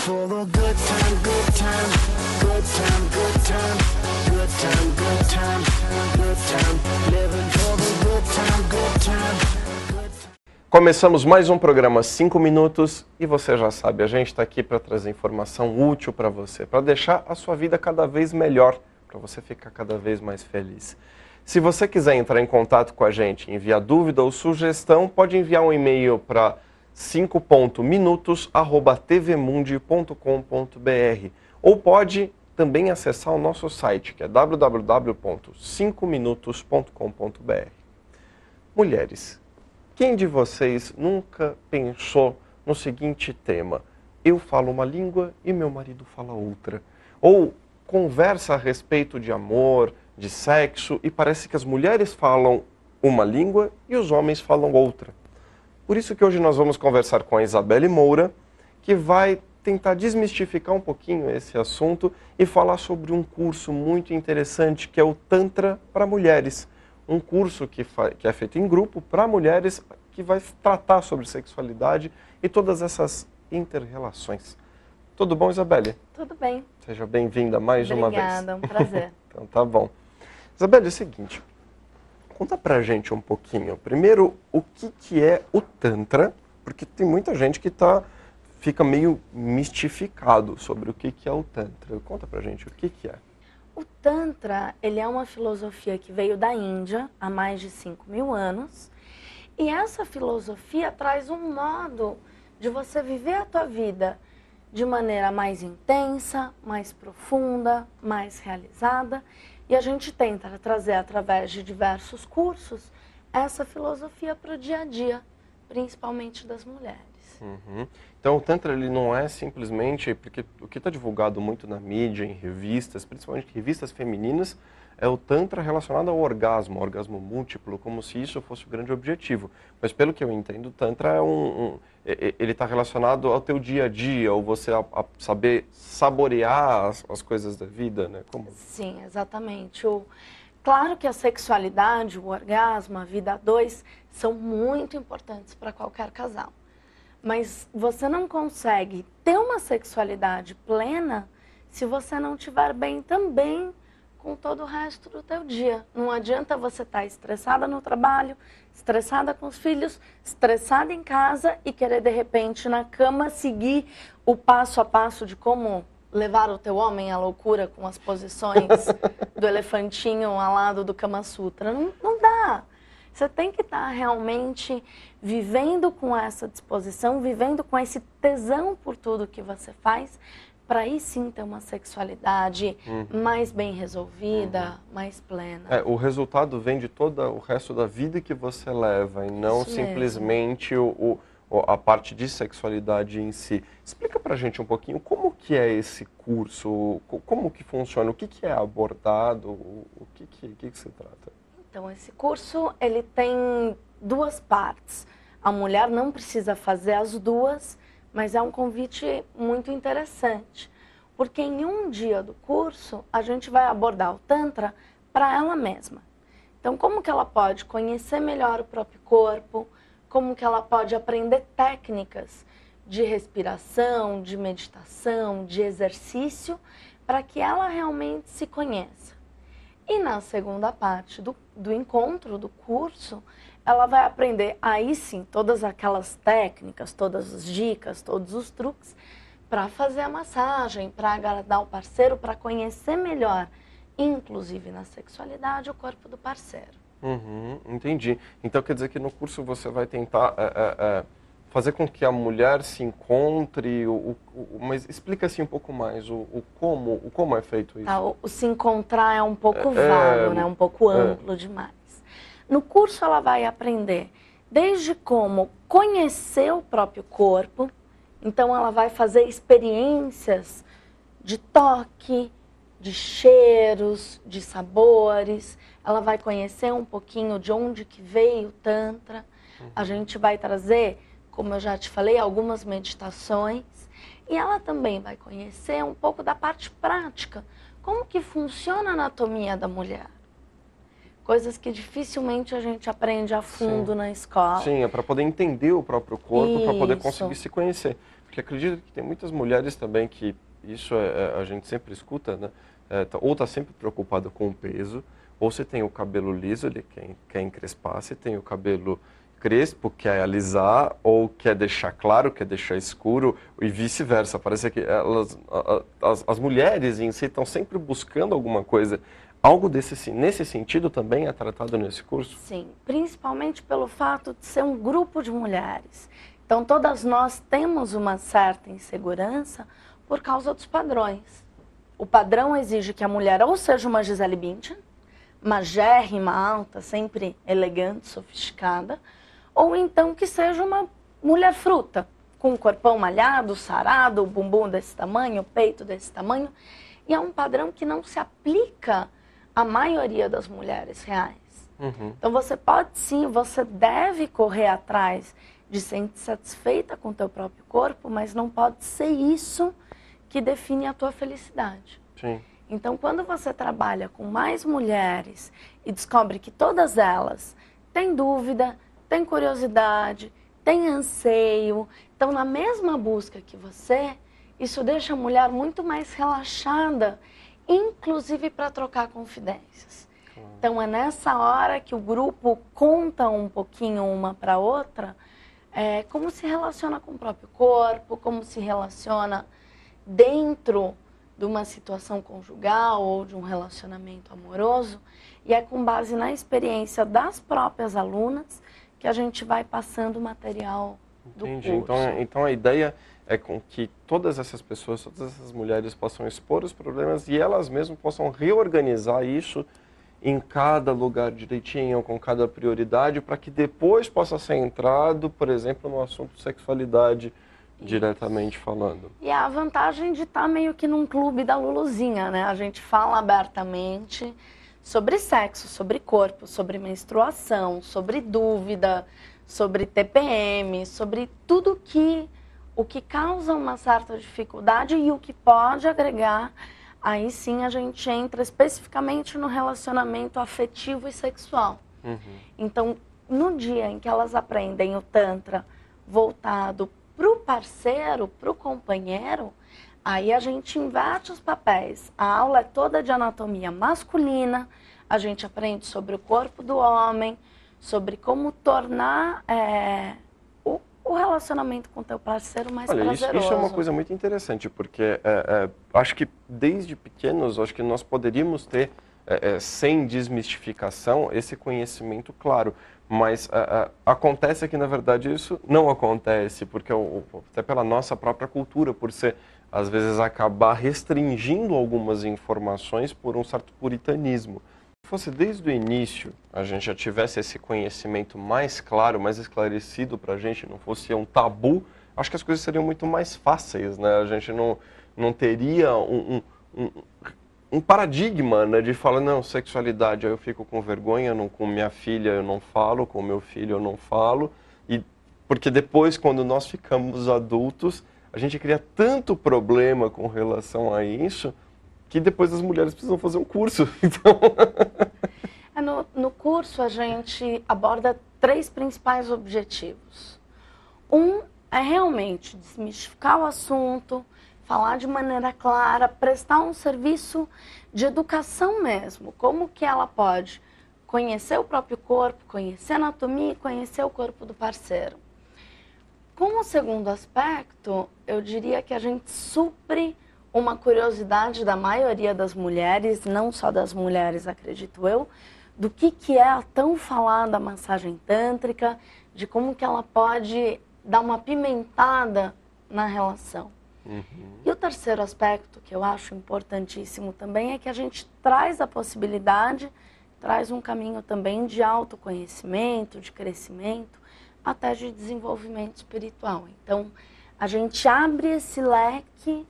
for the good time, good time, good time, good time, good time, good time, good time, living for the good time, good time. Começamos mais um programa 5 minutos e você já sabe, a gente está aqui para trazer informação útil para você, para deixar a sua vida cada vez melhor, para você ficar cada vez mais feliz. Se você quiser entrar em contato com a gente, enviar dúvida ou sugestão, pode enviar um e-mail para 5.minutos@tvmundi.com.br ou pode também acessar o nosso site, que é www.5minutos.com.br. Mulheres, quem de vocês nunca pensou no seguinte tema? Eu falo uma língua e meu marido fala outra. Ou conversa a respeito de amor, de sexo, e parece que as mulheres falam uma língua e os homens falam outra. Por isso que hoje nós vamos conversar com a Isabelle Moura, que vai tentar desmistificar um pouquinho esse assunto e falar sobre um curso muito interessante, que é o Tantra para Mulheres. Um curso que é feito em grupo para mulheres, que vai tratar sobre sexualidade e todas essas inter-relações. Tudo bom, Isabelle? Tudo bem. Seja bem-vinda mais uma vez. Obrigada, um prazer. Então tá bom. Isabelle, é o seguinte, conta pra gente um pouquinho, primeiro, o que é o Tantra, porque tem muita gente que fica meio mistificado sobre o que é o Tantra. Conta pra gente o que é. O Tantra, ele é uma filosofia que veio da Índia há mais de 5.000 anos, e essa filosofia traz um modo de você viver a tua vida de maneira mais intensa, mais profunda, mais realizada. E a gente tenta trazer, através de diversos cursos, essa filosofia para o dia a dia, principalmente das mulheres. Uhum. Então o Tantra ele não é simplesmente, porque o que está divulgado muito na mídia, em revistas, principalmente revistas femininas, é o Tantra relacionado ao orgasmo múltiplo, como se isso fosse o grande objetivo. Mas pelo que eu entendo, o Tantra ele está relacionado ao teu dia a dia, ou você a saber saborear as coisas da vida, né? Como? Sim, exatamente. Claro que a sexualidade, o orgasmo, a vida a dois são muito importantes para qualquer casal. Mas você não consegue ter uma sexualidade plena se você não estiver bem também com todo o resto do teu dia. Não adianta você estar estressada no trabalho, estressada com os filhos, estressada em casa e querer de repente na cama seguir o passo a passo de como levar o teu homem à loucura com as posições do elefantinho ao lado do Kama Sutra. Não dá. Você tem que estar realmente vivendo com essa disposição, vivendo com esse tesão por tudo que você faz, para aí sim ter uma sexualidade mais bem resolvida, mais plena. O resultado vem de todo o resto da vida que você leva e não Isso simplesmente a parte de sexualidade em si. Explica pra gente um pouquinho como que é esse curso, como que funciona, o que é abordado, o que se trata? Então, esse curso ele tem duas partes. A mulher não precisa fazer as duas, mas é um convite muito interessante, porque em um dia do curso a gente vai abordar o Tantra para ela mesma. Então, como que ela pode conhecer melhor o próprio corpo, como que ela pode aprender técnicas de respiração, de meditação, de exercício, para que ela realmente se conheça. E na segunda parte do encontro, do curso, ela vai aprender aí sim todas aquelas técnicas, todas as dicas, todos os truques para fazer a massagem, para agradar o parceiro, para conhecer melhor, inclusive na sexualidade, o corpo do parceiro. Entendi. Então quer dizer que no curso você vai tentar fazer com que a mulher se encontre, mas explica assim um pouco mais como é feito isso. Tá, o se encontrar é um pouco vago, né? Um pouco amplo demais. No curso ela vai aprender desde como conhecer o próprio corpo, então ela vai fazer experiências de toque, de cheiros, de sabores, ela vai conhecer um pouquinho de onde que veio o Tantra, a gente vai trazer, como eu já te falei, algumas meditações, e ela também vai conhecer um pouco da parte prática, como que funciona a anatomia da mulher. Coisas que dificilmente a gente aprende a fundo na escola. Sim, é para poder entender o próprio corpo, para poder conseguir se conhecer. Porque acredito que tem muitas mulheres também que isso a gente sempre escuta, né? Ou está sempre preocupada com o peso, ou você tem o cabelo liso, ele quer encrespar, você tem o cabelo crespo, quer alisar, ou quer deixar claro, quer deixar escuro, e vice-versa. Parece que as mulheres em si estão sempre buscando alguma coisa. Algo nesse sentido também é tratado nesse curso? Sim, principalmente pelo fato de ser um grupo de mulheres. Então, todas nós temos uma certa insegurança por causa dos padrões. O padrão exige que a mulher ou seja uma Gisele Bündchen, magérrima, alta, sempre elegante, sofisticada, ou então que seja uma mulher fruta, com o corpão malhado, sarado, o bumbum desse tamanho, o peito desse tamanho. E é um padrão que não se aplica à maioria das mulheres reais. Uhum. Então você pode sim, você deve correr atrás de ser insatisfeita com o teu próprio corpo, mas não pode ser isso que define a tua felicidade. Sim. Então, quando você trabalha com mais mulheres e descobre que todas elas têm dúvida, têm curiosidade, têm anseio, estão na mesma busca que você, isso deixa a mulher muito mais relaxada, inclusive para trocar confidências. Então, é nessa hora que o grupo conta um pouquinho uma para outra, como se relaciona com o próprio corpo, como se relaciona dentro de uma situação conjugal ou de um relacionamento amoroso, e é com base na experiência das próprias alunas que a gente vai passando o material do Entendi. curso. Então a ideia é com que todas essas pessoas, todas essas mulheres possam expor os problemas e elas mesmas possam reorganizar isso em cada lugar direitinho, com cada prioridade, para que depois possa ser entrado, por exemplo, no assunto sexualidade, diretamente falando. E a vantagem de estar meio que num clube da Luluzinha, né? A gente fala abertamente sobre sexo, sobre corpo, sobre menstruação, sobre dúvida, sobre TPM, sobre tudo o que causa uma certa dificuldade e o que pode agregar. Aí sim a gente entra especificamente no relacionamento afetivo e sexual. Uhum. Então, no dia em que elas aprendem o Tantra voltado para o parceiro, para o companheiro, aí a gente inverte os papéis. A aula é toda de anatomia masculina, a gente aprende sobre o corpo do homem, sobre como tornar o relacionamento com o teu parceiro mais prazeroso. Isso é uma coisa muito interessante, porque acho que desde pequenos, acho que nós poderíamos ter, sem desmistificação, esse conhecimento claro. Mas acontece que, na verdade, isso não acontece, porque até pela nossa própria cultura, por ser, às vezes, acabar restringindo algumas informações por um certo puritanismo. Se fosse desde o início, a gente já tivesse esse conhecimento mais claro, mais esclarecido para a gente, não fosse um tabu, acho que as coisas seriam muito mais fáceis, né? A gente não teria um paradigma, né, de falar, não, sexualidade, aí eu fico com vergonha, com minha filha eu não falo, com meu filho eu não falo, porque depois, quando nós ficamos adultos, a gente cria tanto problema com relação a isso, que depois as mulheres precisam fazer um curso. Então... No curso a gente aborda 3 principais objetivos. Um é realmente desmistificar o assunto, falar de maneira clara, prestar um serviço de educação mesmo. Como que ela pode conhecer o próprio corpo, conhecer a anatomia e conhecer o corpo do parceiro. Como segundo aspecto, eu diria que a gente supre uma curiosidade da maioria das mulheres, não só das mulheres, acredito eu, do que é a tão falada massagem tântrica, de como que ela pode dar uma pimentada na relação. Uhum. E o terceiro aspecto, que eu acho importantíssimo também, é que a gente traz a possibilidade, traz um caminho também de autoconhecimento, de crescimento, até de desenvolvimento espiritual. Então, a gente abre esse leque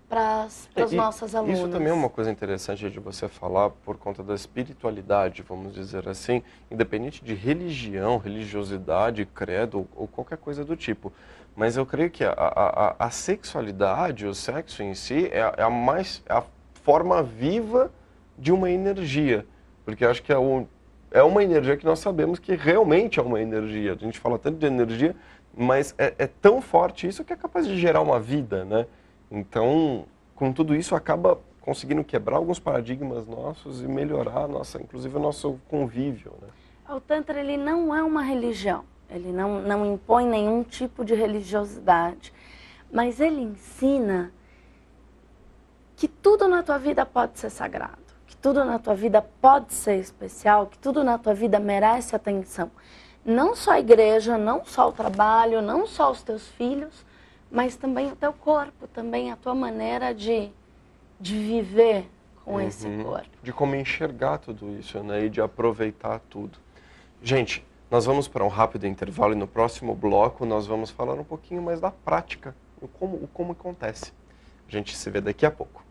para as nossas alunas. Isso também é uma coisa interessante de você falar por conta da espiritualidade, vamos dizer assim, independente de religião, religiosidade, credo ou qualquer coisa do tipo. Mas eu creio que a sexualidade, o sexo em si, é a forma viva de uma energia. Porque eu acho que é uma energia que nós sabemos que realmente é uma energia. A gente fala tanto de energia, mas é tão forte isso que é capaz de gerar uma vida, né? Então, com tudo isso, acaba conseguindo quebrar alguns paradigmas nossos e melhorar, inclusive o nosso convívio, né? O Tantra, ele não é uma religião, ele não impõe nenhum tipo de religiosidade, mas ele ensina que tudo na tua vida pode ser sagrado, que tudo na tua vida pode ser especial, que tudo na tua vida merece atenção. Não só a igreja, não só o trabalho, não só os teus filhos, mas também o teu corpo, também a tua maneira de viver com esse corpo. De como enxergar tudo isso, né? E de aproveitar tudo. Gente, nós vamos para um rápido intervalo e no próximo bloco nós vamos falar um pouquinho mais da prática, o como acontece. A gente se vê daqui a pouco.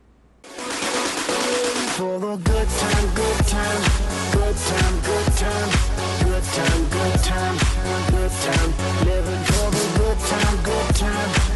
For the good time, good time, good time, good time, good time, good time, good time, living for the good time, good time.